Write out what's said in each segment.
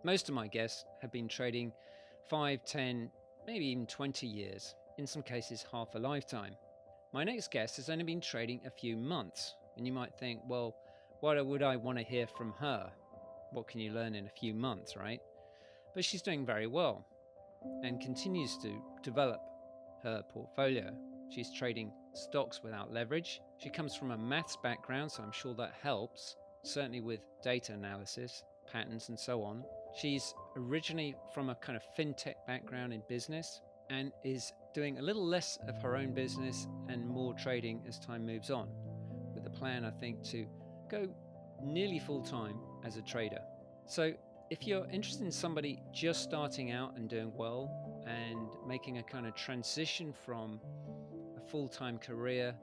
Most of my guests have been trading 5, 10, maybe even 20 years, in some cases half a lifetime. My next guest has only been trading a few months, and you might think, well, why would I want to hear from her? What can you learn in a few months, right? But she's doing very well and continues to develop her portfolio. She's trading stocks without leverage. She comes from a maths background, so I'm sure that helps, certainly with data analysis, patterns, and so on. She's originally from a kind of fintech background in business and is doing a little less of her own business and more trading as time moves on, with a plan, I think, to go nearly full time as a trader. So, if you're interested in somebody just starting out and doing well and making a kind of transition from a full time career,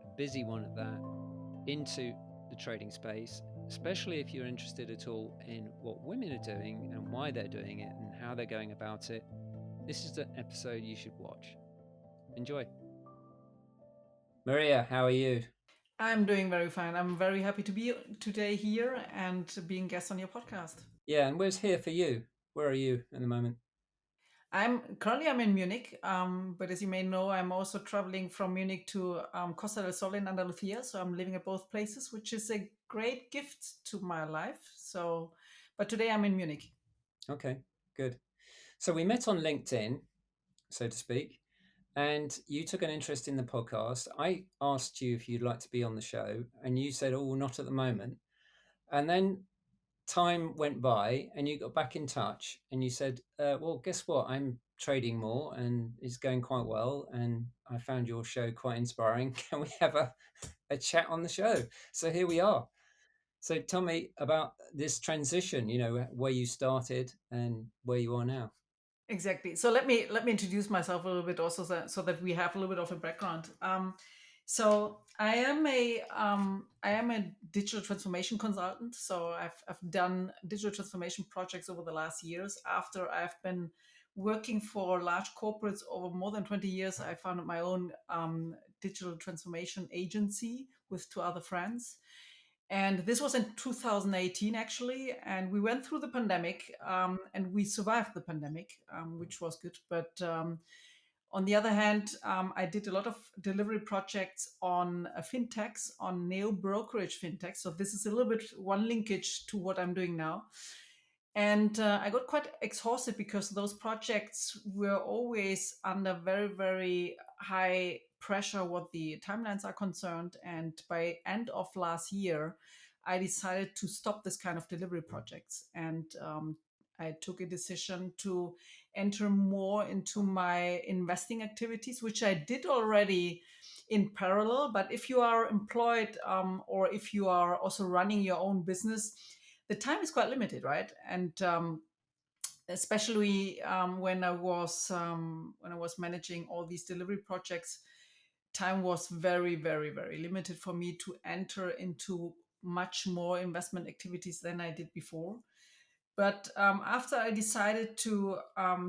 a busy one at that, into the trading space, especially if you're interested at all in what women are doing and why they're doing it and how they're going about it, this is the episode you should watch. Enjoy. Maria, how are you? I'm doing very fine. I'm very happy to be today here and being guest on your podcast. Yeah, and where's here for you? Where are you at the moment? I'm in Munich, but as you may know, I'm also traveling from Munich to Costa del Sol in Andalusia. So I'm living at both places, which is a great gift to my life. But today I'm in Munich. Okay, good. So we met on LinkedIn, so to speak, and you took an interest in the podcast. I asked you if you'd like to be on the show, and you said, "Oh, not at the moment." And then time went by, and you got back in touch, and you said, "Well, guess what? I'm trading more, and it's going quite well, and I found your show quite inspiring. Can we have a chat on the show?" So here we are. So tell me about this transition. Where you started and where you are now. Exactly. So let me introduce myself a little bit also, so that we have a little bit of a background. So I am a digital transformation consultant. So I've done digital transformation projects over the last years. After I've been working for large corporates over more than 20 years, I founded my own digital transformation agency with two other friends. And this was in 2018, actually. And we went through the pandemic, and we survived the pandemic, which was good. But on the other hand, I did a lot of delivery projects on fintechs, on neo brokerage fintechs. So this is a little bit one linkage to what I'm doing now. And I got quite exhausted because those projects were always under very, very high pressure what the timelines are concerned. And by end of last year, I decided to stop this kind of delivery projects. And I took a decision to enter more into my investing activities, which I did already in parallel. But if you are employed, or if you are also running your own business, the time is quite limited, right? And especially when I was managing all these delivery projects, time was very, very, very limited for me to enter into much more investment activities than I did before. But after I decided to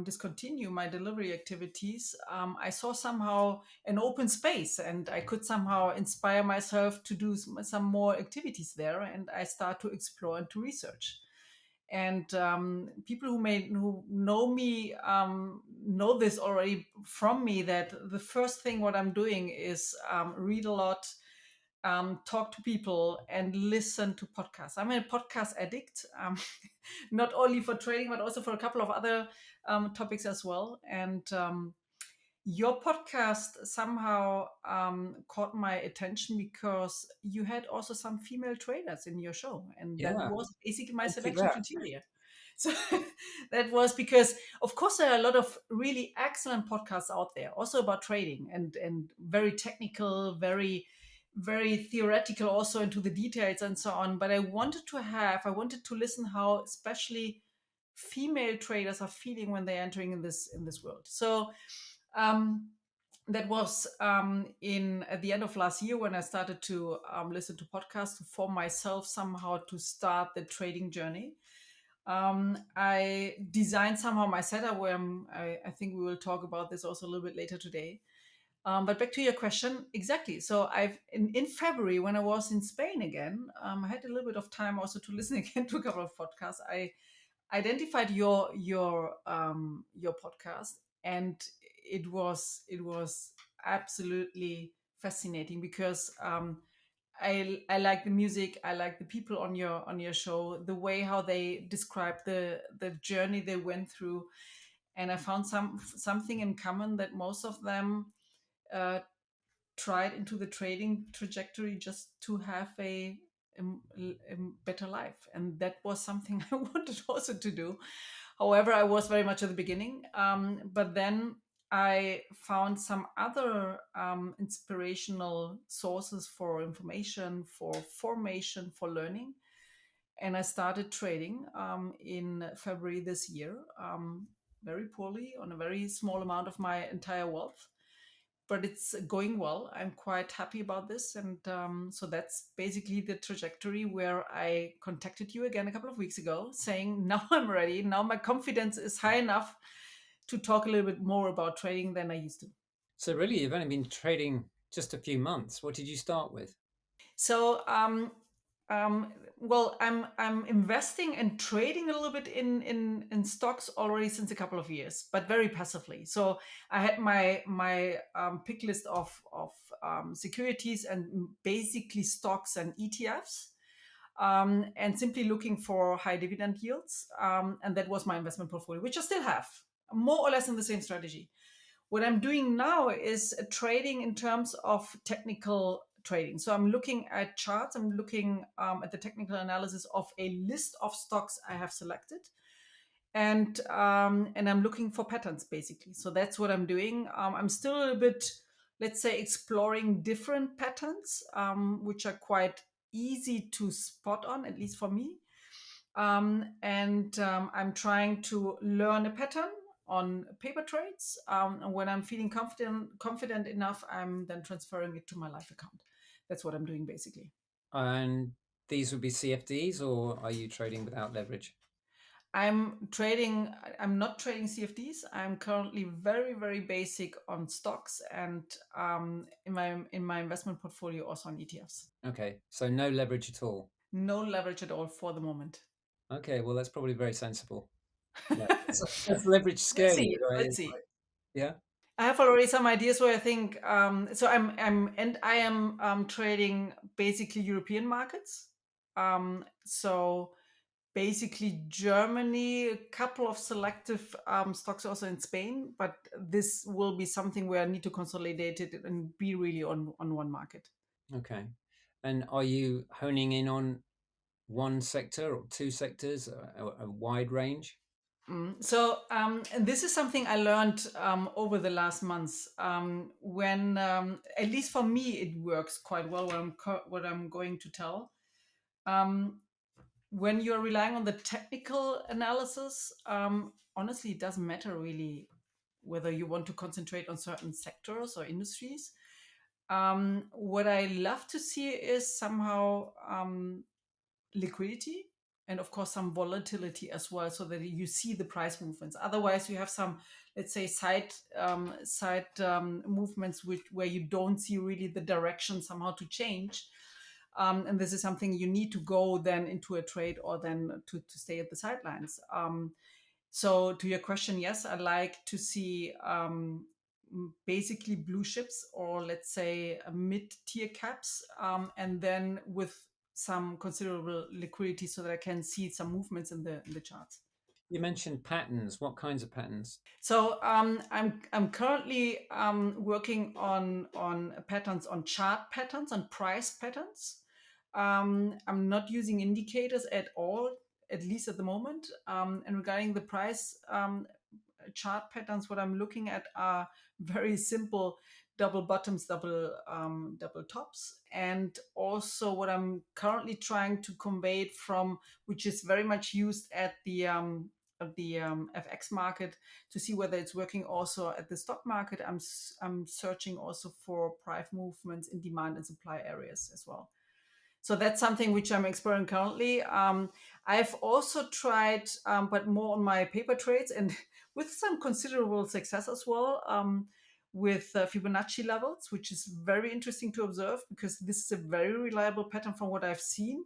discontinue my delivery activities, I saw somehow an open space, and I could somehow inspire myself to do some more activities there. And I start to explore and to research. And people who know me know this already from me, that the first thing what I'm doing is read a lot, talk to people, and listen to podcasts. I'm a podcast addict, not only for trading, but also for a couple of other topics as well. And your podcast somehow caught my attention because you had also some female traders in your show, and that Yeah, was basically my thank you for selection that. criteria. So that was because, of course, there are a lot of really excellent podcasts out there, also about trading, and very technical, very very theoretical, also into the details and so on. But I wanted to listen how especially female traders are feeling when they're entering in this world. So um, that was in at the end of last year when I started to listen to podcasts for myself somehow to start the trading journey. I designed somehow my setup where I think we will talk about this also a little bit later today. But back to your question, exactly. So in February, when I was in Spain again, I had a little bit of time also to listen again to a couple of podcasts. identified your podcast, and it was absolutely fascinating because I like the music, I like the people on your show, the way how they describe the journey they went through, and I found something in common that most of them uh, tried into the trading trajectory just to have a better life, and that was something I wanted also to do. However, I was very much at the beginning, but then I found some other inspirational sources for information, for formation, for learning, and I started trading in February this year, very poorly, on a very small amount of my entire wealth, but it's going well. I'm quite happy about this. And so that's basically the trajectory where I contacted you again a couple of weeks ago saying, now I'm ready. Now my confidence is high enough to talk a little bit more about trading than I used to. So really, you've only been trading just a few months. What did you start with? So, um, well, I'm investing and trading a little bit in stocks already since a couple of years, but very passively. So I had my pick list of securities and basically stocks and ETFs, and simply looking for high dividend yields. And that was my investment portfolio, which I still have, more or less in the same strategy. What I'm doing now is trading in terms of technical trading. So I'm looking at charts, I'm looking at the technical analysis of a list of stocks I have selected. And I'm looking for patterns basically. So that's what I'm doing. I'm still a little bit, let's say, exploring different patterns, which are quite easy to spot on, at least for me. And I'm trying to learn a pattern on paper trades. And when I'm feeling confident enough, I'm then transferring it to my live account. That's what I'm doing basically. And these would be CFDs, or are you trading without leverage? I'm trading. I'm not trading CFDs. I'm currently very, very basic on stocks, and in my investment portfolio also on ETFs. Okay, so no leverage at all. No leverage at all for the moment. Okay, well that's probably very sensible. Yeah. Does leverage scare Let's you? see. Right? Let's see. Yeah. I have already some ideas where I think. So I am trading basically European markets. So basically Germany, a couple of selective stocks also in Spain, but this will be something where I need to consolidate it and be really on one market. Okay. And are you honing in on one sector or two sectors, a wide range? And this is something I learned over the last months. When, at least for me, it works quite well. What I'm going to tell. Um, when you're relying on the technical analysis, honestly, it doesn't matter really whether you want to concentrate on certain sectors or industries. What I love to see is somehow liquidity and of course some volatility as well, so that you see the price movements. Otherwise you have some, let's say, side movements where you don't see really the direction somehow to change. And this is something you need to go then into a trade or then to stay at the sidelines. So to your question, yes, I like to see basically blue chips, or let's say mid-tier caps, and then with some considerable liquidity so that I can see some movements in the charts. You mentioned patterns. What kinds of patterns? So I'm currently working on patterns, on chart patterns, on price patterns. I'm not using indicators at all, at least at the moment. And regarding the price chart patterns, what I'm looking at are very simple double bottoms, double tops, and also what I'm currently trying to convey it from, which is very much used at the FX market, to see whether it's working also at the stock market. I'm searching also for price movements in demand and supply areas as well. So that's something which I'm exploring currently. I've also tried, but more on my paper trades, and with some considerable success as well, with Fibonacci levels, which is very interesting to observe because this is a very reliable pattern from what I've seen.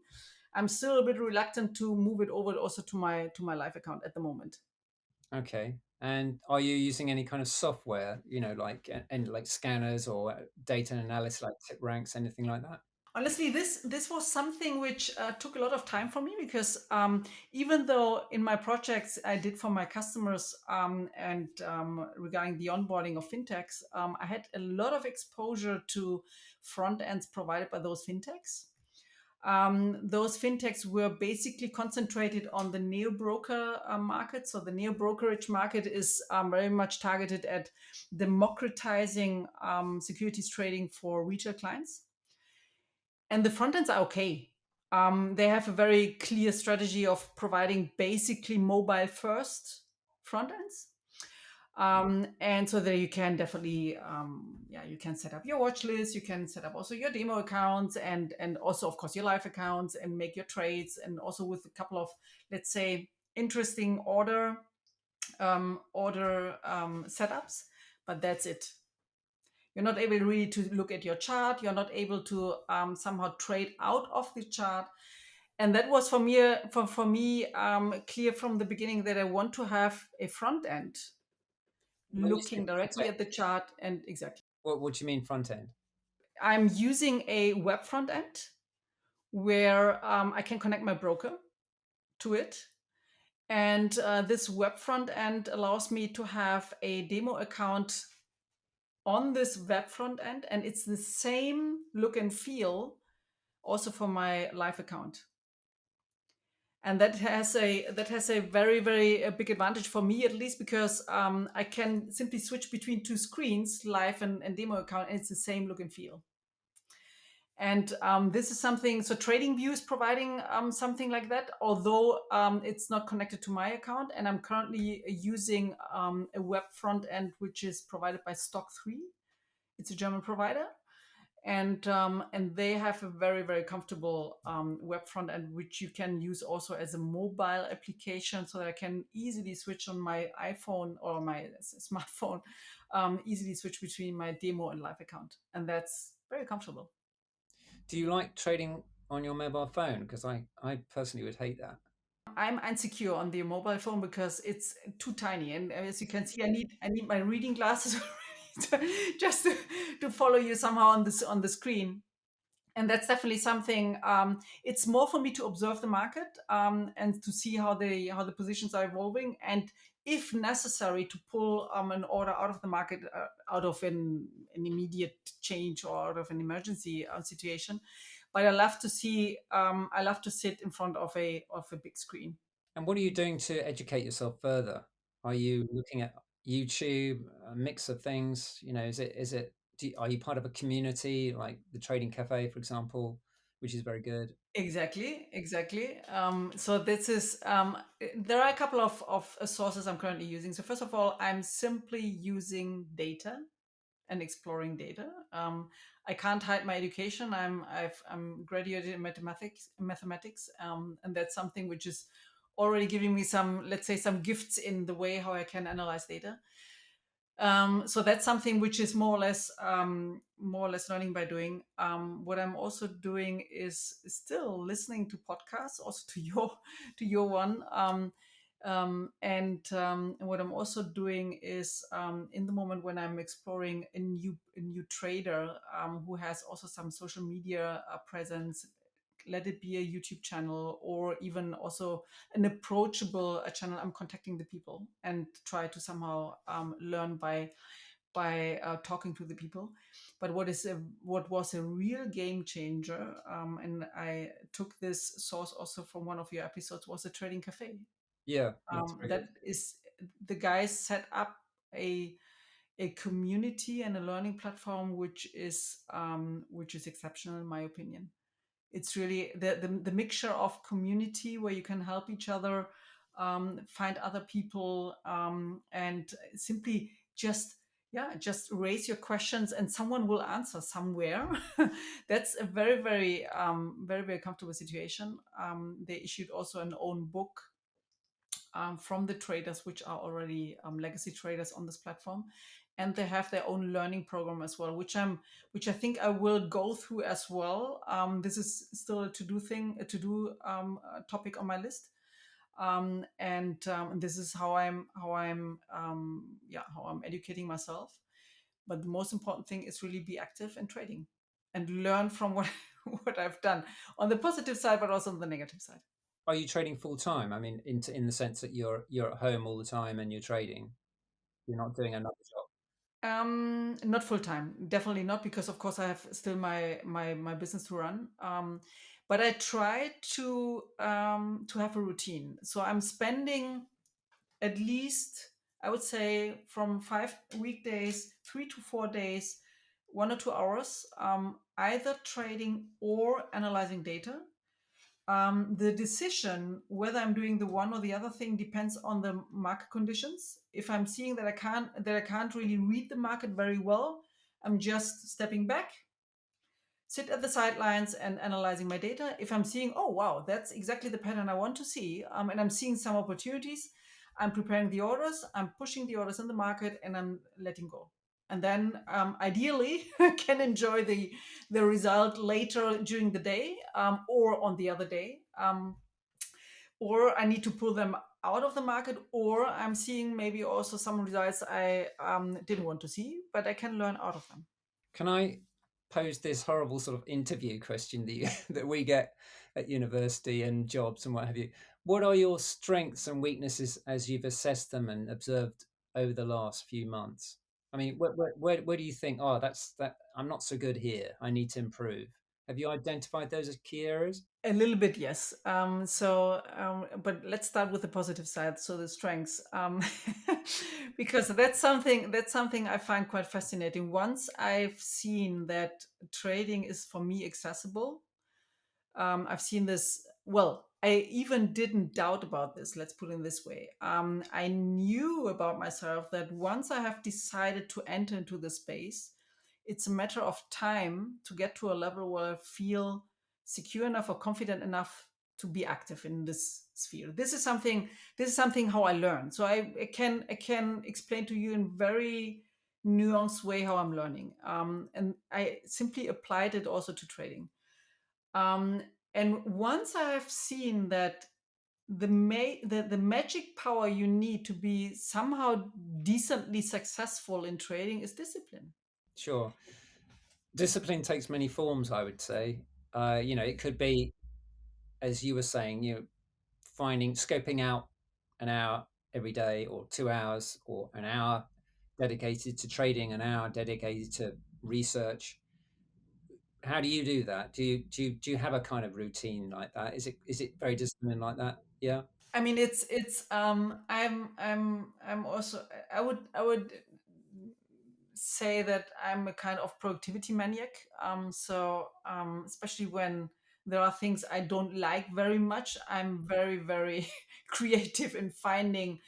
I'm still a bit reluctant to move it over also to my live account at the moment. Okay. And are you using any kind of software, like and like scanners or data analysis like tip ranks, anything like that? Honestly, this was something which took a lot of time for me because even though in my projects I did for my customers and regarding the onboarding of fintechs, I had a lot of exposure to front ends provided by those fintechs. Those fintechs were basically concentrated on the neo broker market. So the neo brokerage market is very much targeted at democratizing securities trading for retail clients, and the front ends are okay. They have a very clear strategy of providing basically mobile first front ends. And so there you can definitely, yeah, you can set up your watch list, you can set up also your demo accounts and also of course your live accounts and make your trades, and also with a couple of, let's say, interesting order setups. But that's it. You're not able really to look at your chart. You're not able to somehow trade out of the chart. And that was for me clear from the beginning that I want to have a front end When you say looking front directly end, at the chart. And exactly, what do you mean front end? I'm using a web front end where I can connect my broker to it. And this web front end allows me to have a demo account on this web front end, and it's the same look and feel also for my live account. And that has a very very big advantage for me, at least, because I can simply switch between two screens, live and demo account, and it's the same look and feel. And this is something, so TradingView is providing something like that, although it's not connected to my account. And I'm currently using a web front end which is provided by Stock3. It's a German provider, and they have a very very comfortable web front end which you can use also as a mobile application, so that I can easily switch on my iPhone or my smartphone, easily switch between my demo and live account, and that's very comfortable. Do you like trading on your mobile phone? Because I personally would hate that. I'm insecure on the mobile phone because it's too tiny, and as you can see, I need my reading glasses just to follow you somehow on this on the screen. And that's definitely something. It's more for me to observe the market and to see how the positions are evolving, and if necessary to pull an order out of the market, out of an immediate change or out of an emergency situation. But I love to see. I love to sit in front of a big screen. And what are you doing to educate yourself further? Are you looking at YouTube, a mix of things? Are you part of a community like the Trading Cafe, for example, which is very good? Exactly, exactly. So this is there are a couple of sources I'm currently using. So first of all, I'm simply using data and exploring data. I can't hide my education. I'm graduated in mathematics, and that's something which is already giving me some, let's say, some gifts in the way how I can analyze data. So that's something which is more or less learning by doing. What I'm also doing is still listening to podcasts, also to your one. And what I'm also doing is, in the moment when I'm exploring a new trader who has also some social media presence, let it be a YouTube channel or even also an approachable channel, I'm contacting the people and try to somehow learn by talking to the people. But what was a real game changer, and I took this source also from one of your episodes, was a trading cafe. Yeah, that's very good. That is, the guys set up a community and a learning platform which is exceptional in my opinion. It's really the mixture of community where you can help each other, find other people, and simply just raise your questions and someone will answer somewhere. That's a very very very comfortable situation. They issued also an own book from the traders which are already legacy traders on this platform, and they have their own learning program as well, which I think I will go through as well. This is still a topic on my list. And this is how I'm educating myself. But the most important thing is really be active in trading and learn from what what I've done on the positive side, but also on the negative side. Are you trading full time? I mean, in the sense that you're at home all the time and you're trading. You're not doing another job. Not full time, definitely not, because of course I have still my business to run. But I try to have a routine. So I'm spending at least, I would say, from 5 weekdays, 3 to 4 days, 1 or 2 hours, either trading or analyzing data. The decision whether I'm doing the one or the other thing depends on the market conditions. If I'm seeing that I can't really read the market very well, I'm just stepping back, sit at the sidelines and analyzing my data. If I'm seeing, oh wow, that's exactly the pattern I want to see, and I'm seeing some opportunities, I'm preparing the orders, I'm pushing the orders in the market, and I'm letting go. And then ideally, I can enjoy the result later during the day, or on the other day, or I need to pull them out of the market, or I'm seeing maybe also some results I didn't want to see, but I can learn out of them. Can I pose this horrible sort of interview question that that we get at university and jobs and what have you? What are your strengths and weaknesses as you've assessed them and observed over the last few months? I mean, where do you think, oh, that's that I'm not so good here. I need to improve. Have you identified those as key areas? A little bit, yes. But let's start with the positive side. So the strengths, because that's something I find quite fascinating. Once I've seen that trading is for me accessible, I've seen this. Well, I even didn't doubt about this. Let's put it this way. I knew about myself that once I have decided to enter into the space, it's a matter of time to get to a level where I feel secure enough or confident enough to be active in this sphere. This is something how I learn. So I can explain to you in very nuanced way how I'm learning. And I simply applied it also to trading. Um, and once I have seen that the magic power you need to be somehow decently successful in trading is discipline. Sure. Discipline takes many forms, I would say. It could be, as you were saying, finding scoping out an hour every day or 2 hours or an hour dedicated to trading, an hour dedicated to research. How do you do that? Do you have a kind of routine like that? Is it very disciplined like that? Yeah. I mean, it's I'm also, I would say that I'm a kind of productivity maniac. So especially when there are things I don't like very much, I'm very very creative in finding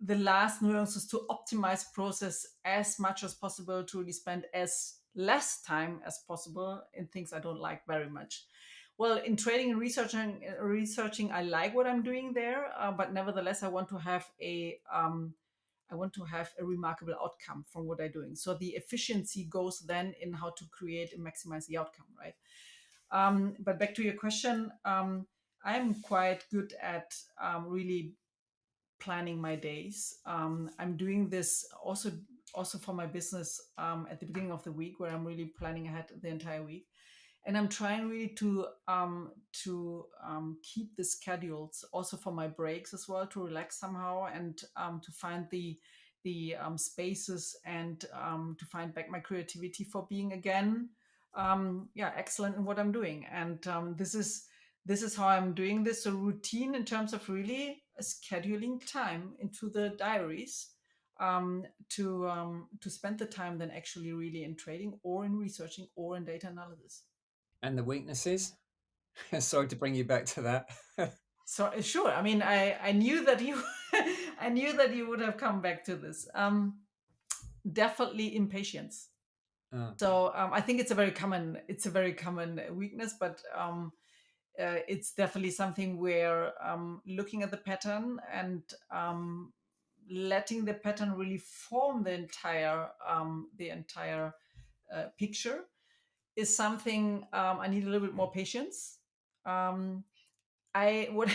the last nuances to optimize process as much as possible, to really spend as less time as possible in things I don't like very much. Well, in trading and researching, I like what I'm doing there, but nevertheless, I want to have a remarkable outcome from what I'm doing. So the efficiency goes then in how to create and maximize the outcome, right? But back to your question, I'm quite good at really planning my days. I'm doing this also for my business at the beginning of the week, where I'm really planning ahead the entire week, and I'm trying really to keep the schedules also for my breaks as well, to relax somehow, and to find the spaces, and to find back my creativity for being again excellent in what I'm doing. And this is how I'm doing this. A routine in terms of really scheduling time into the diaries, to spend the time then actually really in trading or in researching or in data analysis. And the weaknesses? Sorry to bring you back to that. So sure. I mean, I knew that you I knew that you would have come back to this. Definitely impatience. Ah, So I think it's a very common weakness, but it's definitely something where looking at the pattern and letting the pattern really form the entire picture is something I need a little bit more patience. Um, I what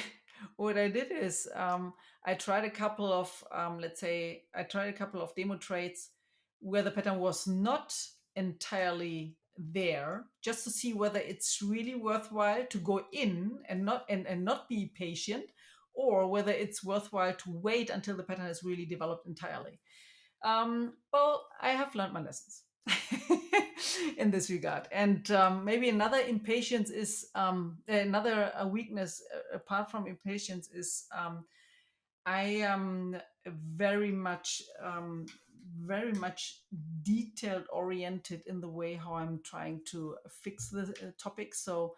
what I did is I tried a couple of let's say I tried a couple of demo trades where the pattern was not entirely there, just to see whether it's really worthwhile to go in and not be patient, or whether it's worthwhile to wait until the pattern is really developed entirely. Well, I have learned my lessons in this regard. And maybe another impatience is another weakness apart from impatience is I am very much detailed oriented in the way how I'm trying to fix the topic. So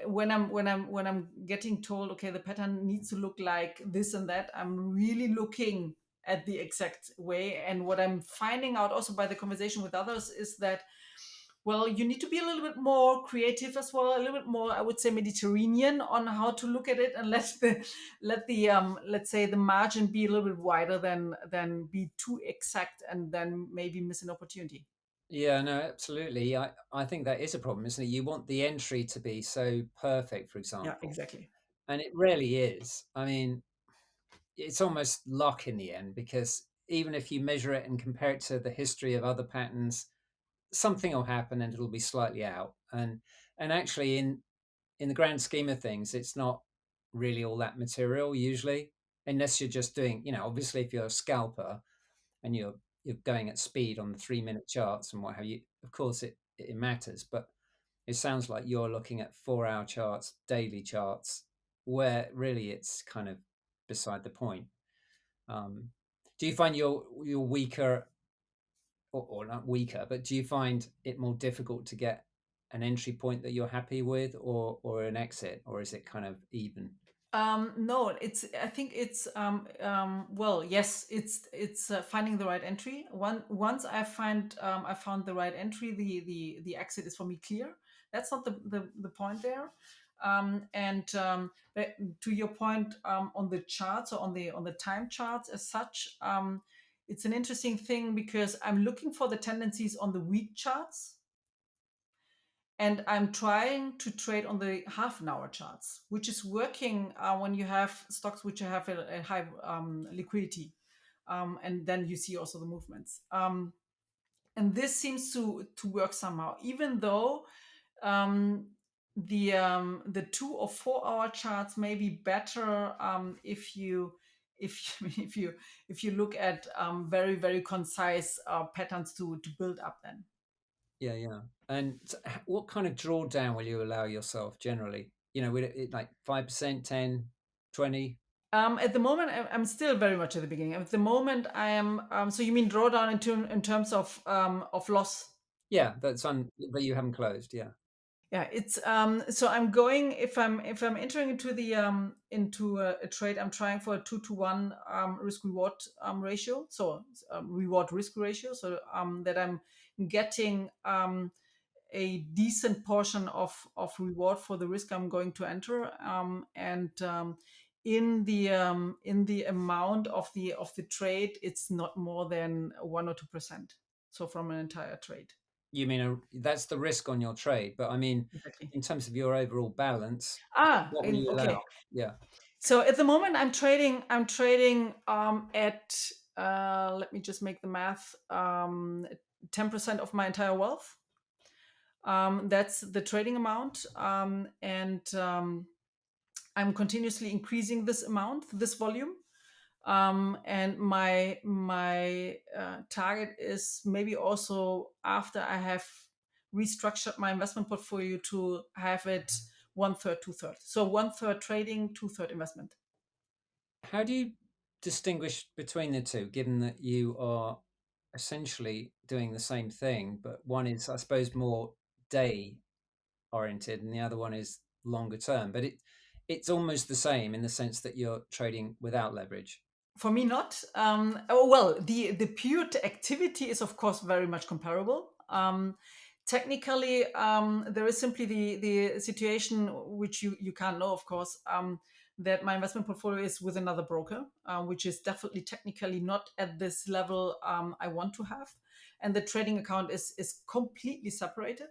when I'm getting told, okay, the pattern needs to look like this and that, I'm really looking at the exact way. And what I'm finding out also by the conversation with others is that, well, you need to be a little bit more creative as well, a little bit more, I would say, Mediterranean on how to look at it, and let the let's say the margin be a little bit wider than be too exact and then maybe miss an opportunity. Yeah, no, absolutely. I think that is a problem, isn't it? You want the entry to be so perfect, for Yeah, example, exactly. and it rarely is. I mean, it's almost luck in the end, because even if you measure it and compare it to the history of other patterns, something will happen and it'll be slightly out. And actually, in the grand scheme of things, it's not really all that material usually, unless you're just doing, obviously if you're a scalper and you're going at speed on the 3 minute charts and what have you, of course it matters. But it sounds like you're looking at 4 hour charts, daily charts, where really it's kind of beside the point. um, do you find you're weaker, or not weaker, but do you find it more difficult to get an entry point that you're happy with, or an exit, or is it kind of even? No, it's. I think it's. Well, yes, it's finding the right entry. Once I found the right entry, the exit is for me clear. That's not the point there. But to your point, on the charts or on the time charts as such, it's an interesting thing because I'm looking for the tendencies on the week charts, and I'm trying to trade on the half an hour charts, which is working when you have stocks which have a high liquidity, and then you see also the movements. And this seems to work somehow, even though um, the 2 or 4 hour charts may be better if you look at very concise patterns to build up then. Yeah, yeah. And what kind of drawdown will you allow yourself generally? Would it like 5%, 10, 20? At the moment, I'm still very much at the beginning. At the moment, I am. So you mean drawdown in terms of loss? Yeah, that you haven't closed. Yeah. Yeah, it's so I'm going, if I'm entering into the into a trade, I'm trying for a 2-to-1 risk reward ratio. So reward risk ratio, so that I'm getting a decent portion of reward for the risk I'm going to enter, and in the amount of the trade, it's not more than 1 or 2%. So from an entire trade. You mean that's the risk on your trade, but I mean, Exactly. in terms of your overall balance, what will you allow? Okay. Yeah. So at the moment, I'm trading. At let me just make the math. 10% of my entire wealth. That's the trading amount, and I'm continuously increasing this amount, this volume. And my target is maybe also, after I have restructured my investment portfolio, to have it one third, two third. So one third trading, two third investment. How do you distinguish between the two, given that you are essentially doing the same thing, but one is, I suppose, more day oriented and the other one is longer term, but it's almost the same in the sense that you're trading without leverage. For me, not. Oh, well, the pure activity is of course very much comparable. Technically, there is simply the situation which you can't know, of course. that my investment portfolio is with another broker, which is definitely technically not at this level I want to have. And the trading account is completely separated.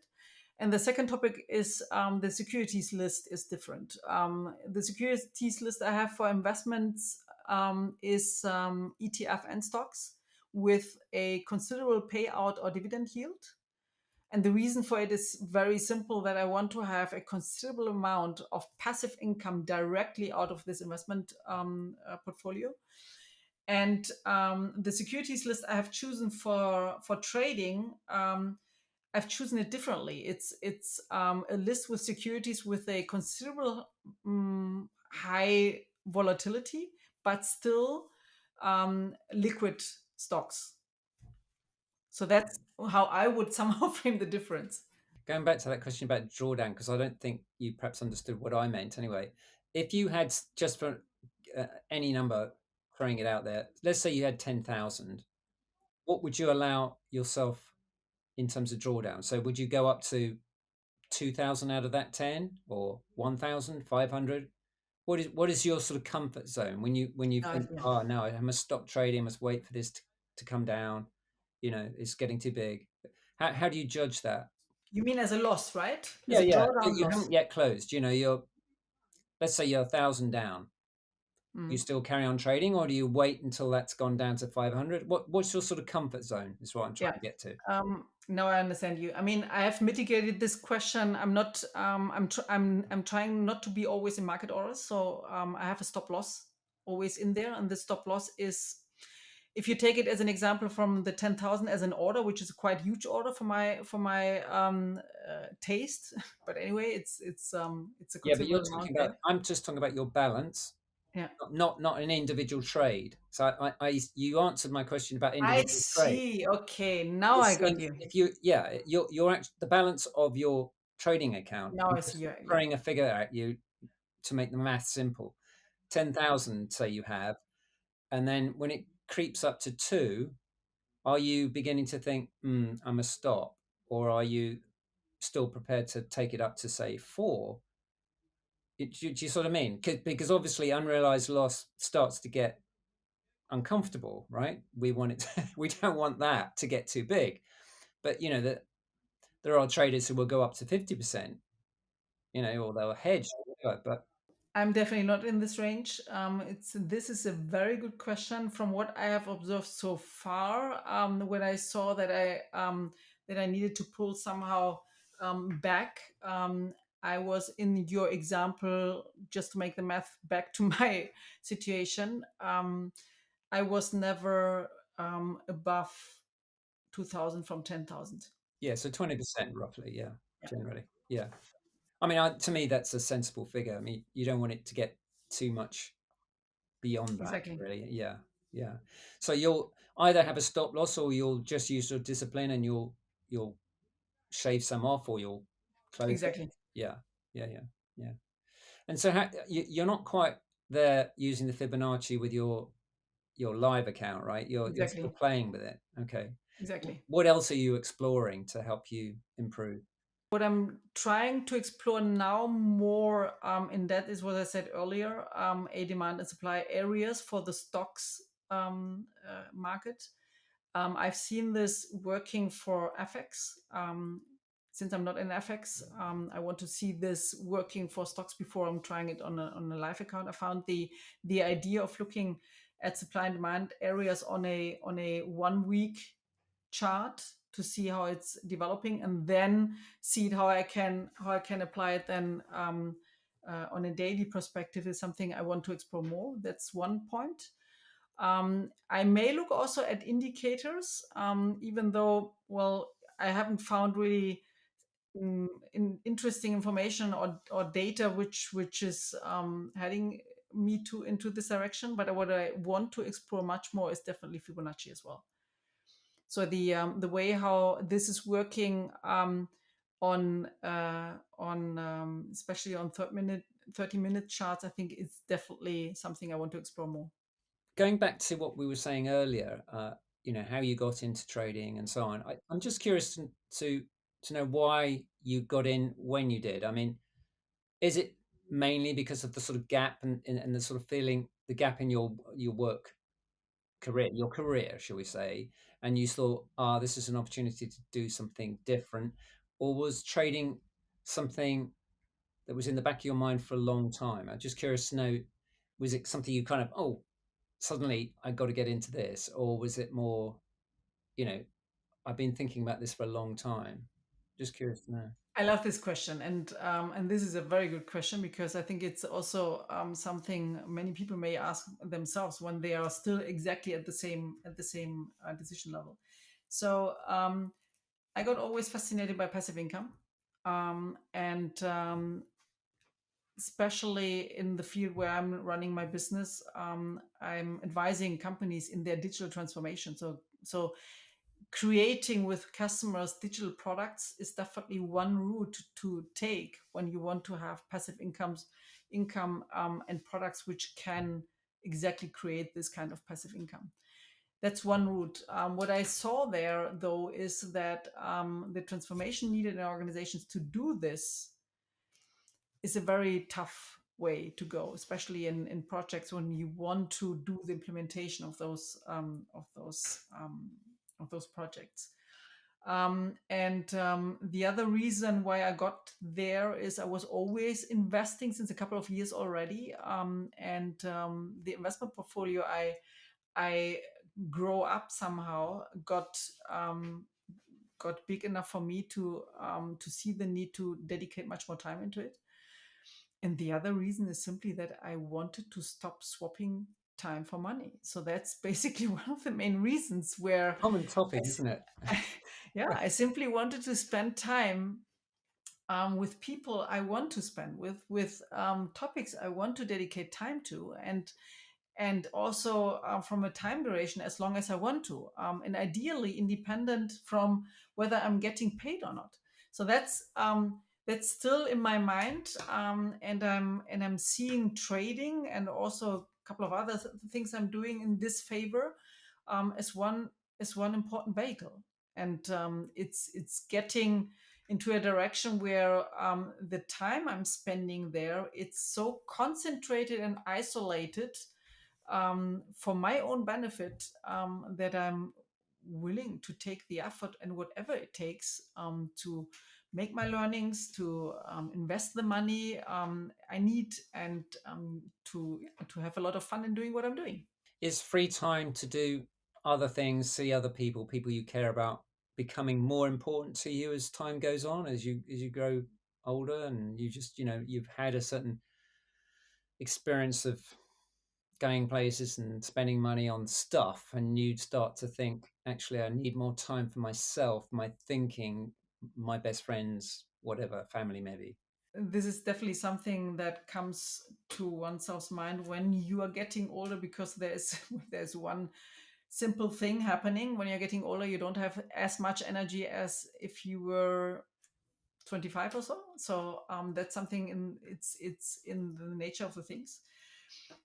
And the second topic is the securities list is different. The securities list I have for investments is ETF and stocks with a considerable payout or dividend yield. And the reason for it is very simple, that I want to have a considerable amount of passive income directly out of this investment portfolio. And the securities list I have chosen for trading, I've chosen it differently. It's a list with securities with a considerable high volatility, but still liquid stocks. So that's how I would somehow frame the difference. Going back to that question about drawdown, because I don't think you perhaps understood what I meant anyway. If you had, just for any number, throwing it out there, let's say you had 10,000, what would you allow yourself in terms of drawdown? So would you go up to 2,000 out of that 10, or 1,500? What is your sort of comfort zone when you think, Yeah. oh no, I must stop trading, I must wait for this to come down, it's getting too big. How do you judge that? You mean as a loss, right? As Yeah, a yeah. drawdown You loss. haven't yet closed. You're, let's say you're 1,000 down. You Mm. still carry on trading, or do you wait until that's gone down to 500? What's your sort of comfort zone? Is what I'm trying Yeah. to get to. Now I understand you. I mean, I have mitigated this question. I'm not. I'm trying not to be always in market orders. So I have a stop loss always in there, and the stop loss is, if you take it as an example from the 10,000 as an order, which is a quite huge order for my taste. But anyway, it's a Yeah, but considerable amount there. I'm just talking about your balance, Yeah. not an individual trade. So you answered my question about I individual trade. see. Okay, now You're I got saying you. if you, yeah, you're the balance of your trading account. Now I'm I see just you. Yeah. throwing a figure at you to make the math simple. 10,000, say you have, and then when it creeps up to two, are you beginning to think, I must stop, or are you still prepared to take it up to say four? Do you sort of mean? Because obviously unrealized loss starts to get uncomfortable, right? We want it. We don't want that to get too big, but that there are traders who will go up to 50%, or they'll hedge, or whatever. But I'm definitely not in this range. This is a very good question. From what I have observed so far, when I saw that I needed to pull somehow back, I was in your example, just to make the math back to my situation. I was never above 2,000 from 10,000. yeah, so 20% roughly, yeah, Yeah, generally, yeah. I mean, to me, that's a sensible figure. I mean, you don't want it to get too much beyond that, exactly, really. Yeah, yeah. So you'll either have a stop loss, or you'll just use your discipline, and you'll shave some off, or you'll close it. exactly, Yeah, yeah, yeah, yeah. And so you're not quite there using the Fibonacci with your live account, right? You're still exactly, playing with it. Okay. exactly. What else are you exploring to help you improve? What I'm trying to explore now more in that is what I said earlier, a demand and supply areas for the stocks market. I've seen this working for FX. Since I'm not in FX, I want to see this working for stocks before I'm trying it on a live account. I found the idea of looking at supply and demand areas on a 1 week chart to see how it's developing, and then see how I can apply it then on a daily perspective is something I want to explore more. That's one point. I may look also at indicators, even though, well, I haven't found really interesting information or data which is heading me to into this direction. But what I want to explore much more is definitely Fibonacci as well. So the way how this is working on especially on 30-minute charts, I think it's definitely something I want to explore more. Going back to what we were saying earlier, how you got into trading and so on. I'm just curious to know why you got in when you did. I mean, is it mainly because of the sort of gap and the sort of feeling the gap in your work career, your career, shall we say, and you thought, ah, this is an opportunity to do something different, or was trading something that was in the back of your mind for a long time? I'm just curious to know, was it something you kind of, oh, suddenly I got to get into this, or was it more, you know, I've been thinking about this for a long time? Just curious to know. I love this question, and this is a very good question because I think it's also something many people may ask themselves when they are still exactly at the same decision level. So I got always fascinated by passive income, and especially in the field where I'm running my business, I'm advising companies in their digital transformation. So creating with customers digital products is definitely one route to take when you want to have passive income and products which can exactly create this kind of passive income. That's one route. What I saw there, though, is that the transformation needed in organizations to do this is a very tough way to go, especially in projects when you want to do the implementation of those projects. And the other reason why I got there is I was always investing since a couple of years already, and the investment portfolio I grow up somehow got big enough for me to see the need to dedicate much more time into it. And the other reason is simply that I wanted to stop swapping time for money. So that's basically one of the main reasons where Common topic, isn't it? yeah, I simply wanted to spend time with people I want to spend with topics I want to dedicate time to, and also from a time duration as long as I want to, and ideally independent from whether I'm getting paid or not. So that's still in my mind, and I'm seeing trading and also a couple of other things I'm doing in this favor as one important vehicle, and it's getting into a direction where the time I'm spending there it's so concentrated and isolated for my own benefit that I'm willing to take the effort and whatever it takes to make my learnings, to invest the money I need, and to have a lot of fun in doing what I'm doing. Is free time to do other things, see other people, people you care about, becoming more important to you as time goes on, as you grow older, and you just, you've had a certain experience of going places and spending money on stuff, and you start to think, actually, I need more time for myself, my thinking, my best friends, whatever, family maybe. This is definitely something that comes to oneself's mind when you are getting older, because there's one simple thing happening: when you're getting older you don't have as much energy as if you were 25 or so. So that's something it's in the nature of the things.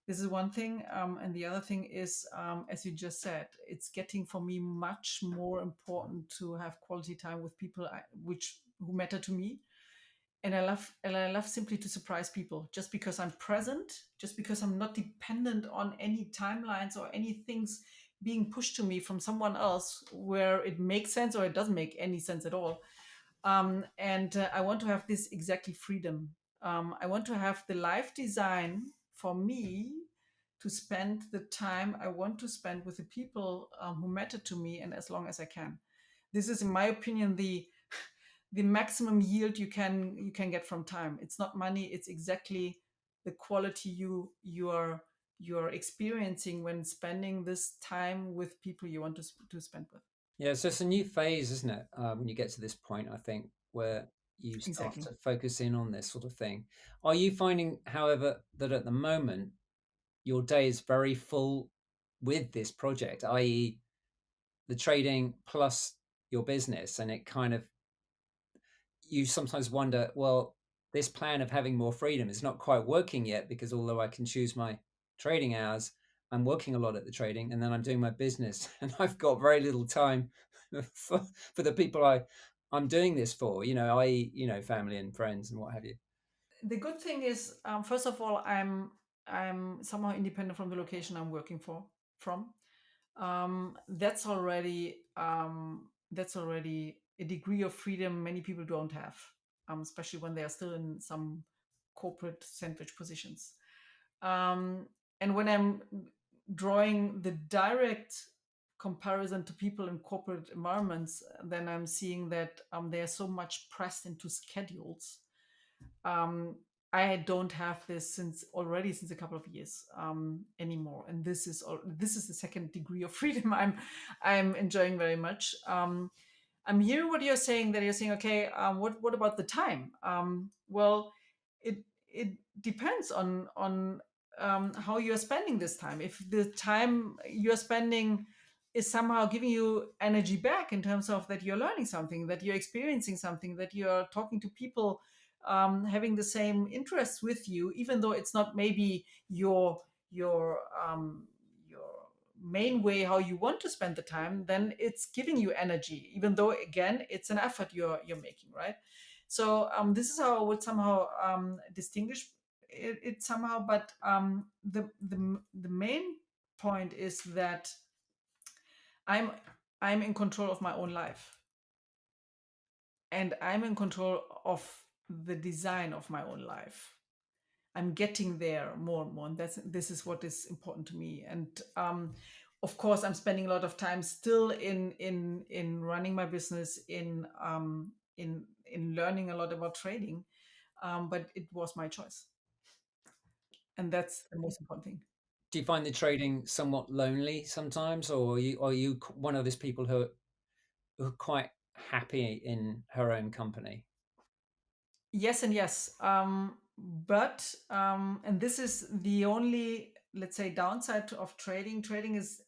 This is one thing, and the other thing is, as you just said, it's getting for me much more important to have quality time with people who matter to me. And I love simply to surprise people, just because I'm present, just because I'm not dependent on any timelines or any things being pushed to me from someone else where it makes sense or it doesn't make any sense at all. And I want to have this exactly freedom. I want to have the life design for me to spend the time I want to spend with the people who matter to me, and as long as I can. This is, in my opinion, the maximum yield you can get from time. It's not money; it's exactly the quality you're experiencing when spending this time with people you want to spend with. Yeah, so it's a new phase, isn't it? When you get to this point, I think, where you start Exactly. to focus in on this sort of thing. Are you finding, however, that at the moment your day is very full with this project, i.e., the trading plus your business, and it kind of, you sometimes wonder, well, this plan of having more freedom is not quite working yet, because although I can choose my trading hours, I'm working a lot at the trading, and then I'm doing my business, and I've got very little time for, for the people I'm doing this for, i.e., family and friends and what have you. the good thing is, first of all, I'm somehow independent from the location I'm working for from. That's already a degree of freedom many people don't have, especially when they are still in some corporate sandwich positions. Um, and when I'm drawing the direct comparison to people in corporate environments, then I'm seeing that they are so much pressed into schedules. um, I don't have this since a couple of years anymore, and this is the second degree of freedom I'm enjoying very much. I'm hearing what you're saying. That you're saying, okay, what about the time? Well, it it depends on how you're spending this time. If the time you're spending is somehow giving you energy back in terms of that you're learning something, that you're experiencing something, that you're talking to people having the same interests with you, even though it's not maybe your main way how you want to spend the time, then it's giving you energy, even though again it's an effort you're making, right? So this is how I would somehow distinguish it somehow. But the main point is that I'm I'm in control of my own life, and I'm in control of the design of my own life. I'm getting there more and more, and this is what is important to me. And of course, I'm spending a lot of time still in running my business, in learning a lot about trading. But it was my choice, and that's the most important thing. Do you find the trading somewhat lonely sometimes, or are you one of those people who are quite happy in her own company? Yes and yes. But and this is the only, let's say, downside of trading. Trading is,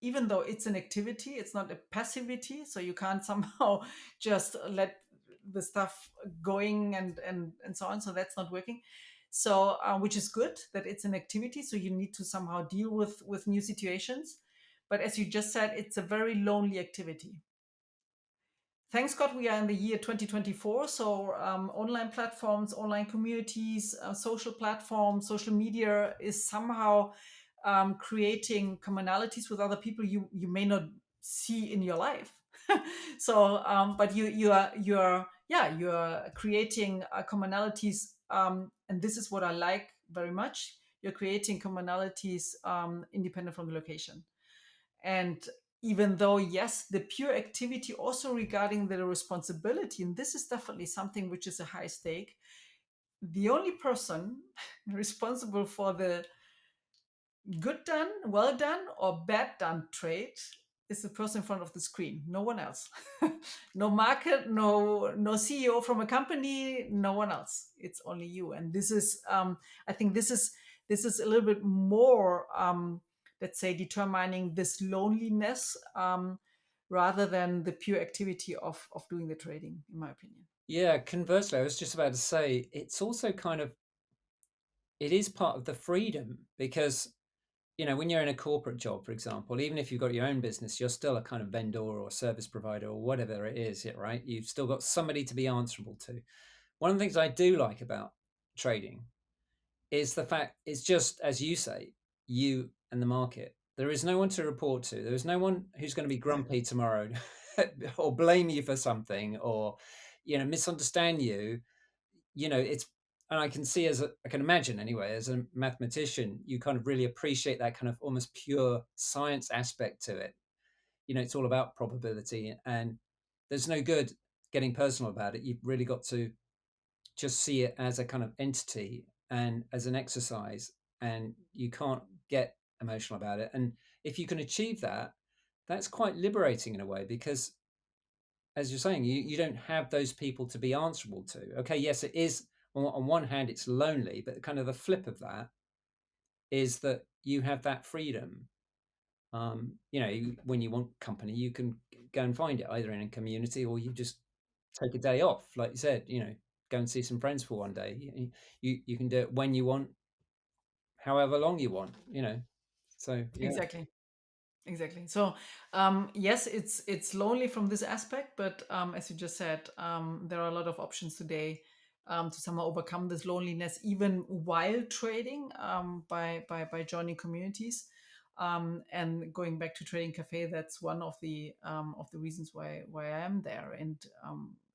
even though it's an activity, it's not a passivity. So you can't somehow just let the stuff going and so on. So that's not working. So which is good that it's an activity. So you need to somehow deal with new situations. But as you just said, it's a very lonely activity. Thanks God we are in the year 2024. So online platforms, online communities, social platforms, social media is somehow creating commonalities with other people you may not see in your life. So but you're creating commonalities, and this is what I like very much. You're creating commonalities independent from the location. And even though, yes, the pure activity also regarding the responsibility, and this is definitely something which is a high stake, the only person responsible for the good done, well done, or bad done trade is the person in front of the screen, no one else. No market, no CEO from a company, no one else. It's only you. And this is I think this is a little bit more, let's say, determining this loneliness, rather than the pure activity of doing the trading, in my opinion. Yeah, conversely, I was just about to say it's also kind of it is part of the freedom because when you're in a corporate job, for example, even if you've got your own business, you're still a kind of vendor or service provider or whatever it is, right? You've still got somebody to be answerable to. One of the things I do like about trading is the fact it's just as you say, you and the market. There is no one to report to. There is no one who's going to be grumpy tomorrow or blame you for something or misunderstand you. It's and I can see I can imagine anyway, as a mathematician, you kind of really appreciate that kind of almost pure science aspect to it. It's all about probability, and there's no good getting personal about it. You've really got to just see it as a kind of entity and as an exercise, and you can't get emotional about it. And if you can achieve that, that's quite liberating in a way because, as you're saying, you don't have those people to be answerable to. Okay, yes, it is. On one hand, it's lonely, but kind of the flip of that is that you have that freedom. When you want company, you can go and find it either in a community or you just take a day off, like you said. Go and see some friends for one day. You can do it when you want, however long you want. So yeah. Exactly. Exactly. So, yes, it's lonely from this aspect, but as you just said, there are a lot of options today to somehow overcome this loneliness, even while trading, by joining communities. And going back to Trading Cafe, that's one of the reasons why I am there. And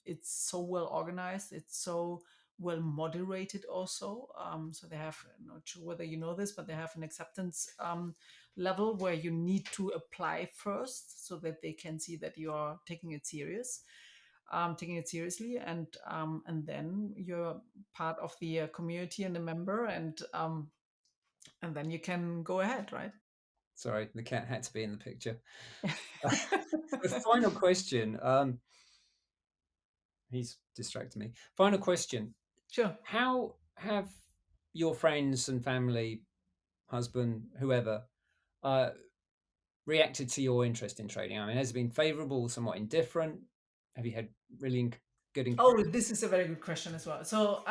it's so well organized. It's so well moderated also. So they have, I'm not sure whether you know this, but they have an acceptance level where you need to apply first so that they can see that you are taking it seriously, and then you're part of the community and a member, and then you can go ahead, right? Sorry, the cat had to be in the picture. The final question. He's distracted me. Final question. Sure. How have your friends and family, husband, whoever, uh, reacted to your interest in trading? I mean, has it been favorable, somewhat indifferent? Have you had really good Oh, encouragement? this is a very good question as well. So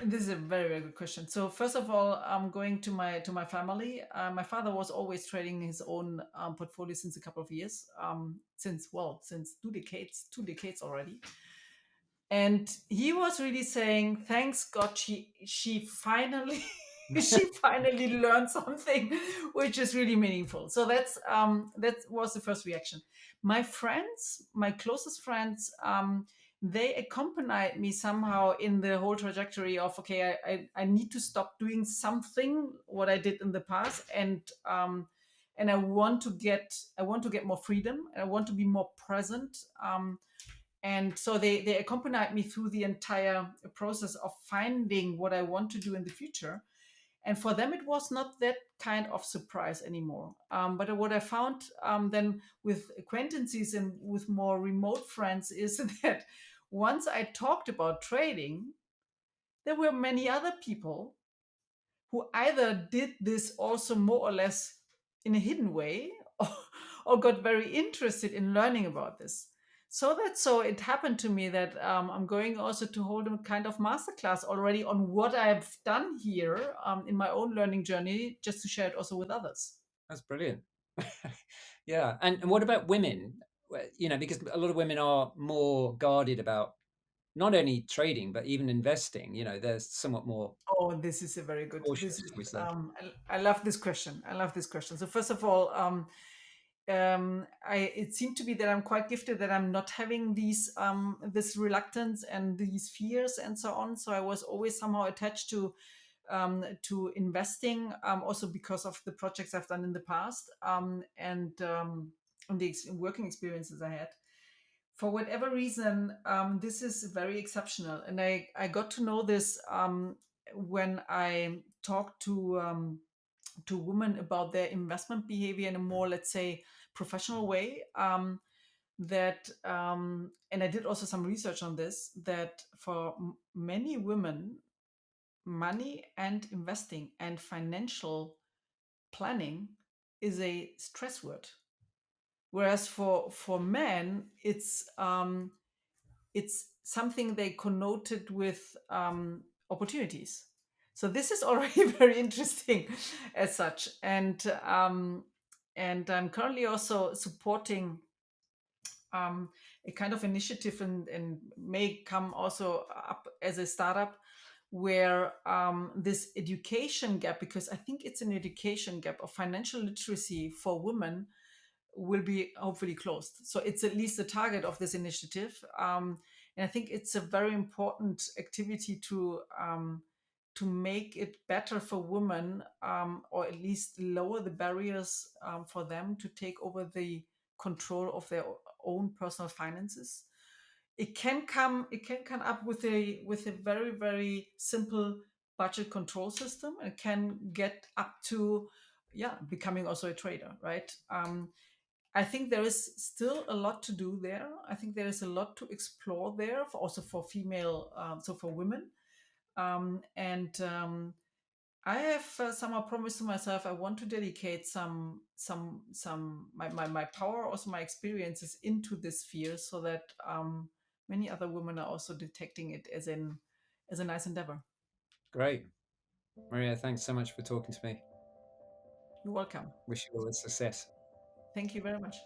this is a very, very good question. So first of all, I'm going to my family. My father was always trading his own portfolio since a couple of years, since 2 decades already. And he was really saying, thanks God, she finally she finally learned something which is really meaningful. So that was the first reaction. My friends, my closest friends, they accompanied me somehow in the whole trajectory of, okay, I need to stop doing something what I did in the past, and I want to get more freedom, and I want to be more present. And so they accompanied me through the entire process of finding what I want to do in the future. And for them, it was not that kind of surprise anymore. But what I found, then with acquaintances and with more remote friends, is that once I talked about trading, there were many other people who either did this also more or less in a hidden way, or got very interested in learning about this. So it happened to me that I'm going also to hold a kind of masterclass already on what I've done here, in my own learning journey, just to share it also with others. That's brilliant. Yeah. And what about women? Because a lot of women are more guarded about not only trading, but even investing. They're somewhat more Oh, this is a very good. cautious, This is shall we say. I love this question. I love this question. So first of all, I it seemed to be that I'm quite gifted, that I'm not having this reluctance and these fears and so on. So I was always somehow attached to investing, also because of the projects I've done in the past, and the working experiences I had. For whatever reason, this is very exceptional, and I got to know this when I talked to women about their investment behavior in a more, let's say, professional way. And I did also some research on this, that for many women, money and investing and financial planning is a stress word, whereas for men, it's something they connoted with opportunities. So this is already very interesting as such. And I'm currently also supporting a kind of initiative, and may come also up as a startup, where this education gap, because I think it's an education gap of financial literacy for women, will be hopefully closed. So it's at least the target of this initiative. And I think it's a very important activity to make it better for women, or at least lower the barriers for them to take over the control of their own personal finances. It can come up with a very, very simple budget control system, and can get up to, yeah, becoming also a trader, right? I think there is still a lot to do there. I think there is a lot to explore there, also for female, so for women. And I have somehow promised to myself I want to dedicate some my power, also my experiences, into this sphere, so that many other women are also detecting it as a nice endeavor. Great. Maria, thanks so much for talking to me. You're welcome. Wish you all the success. Thank you very much.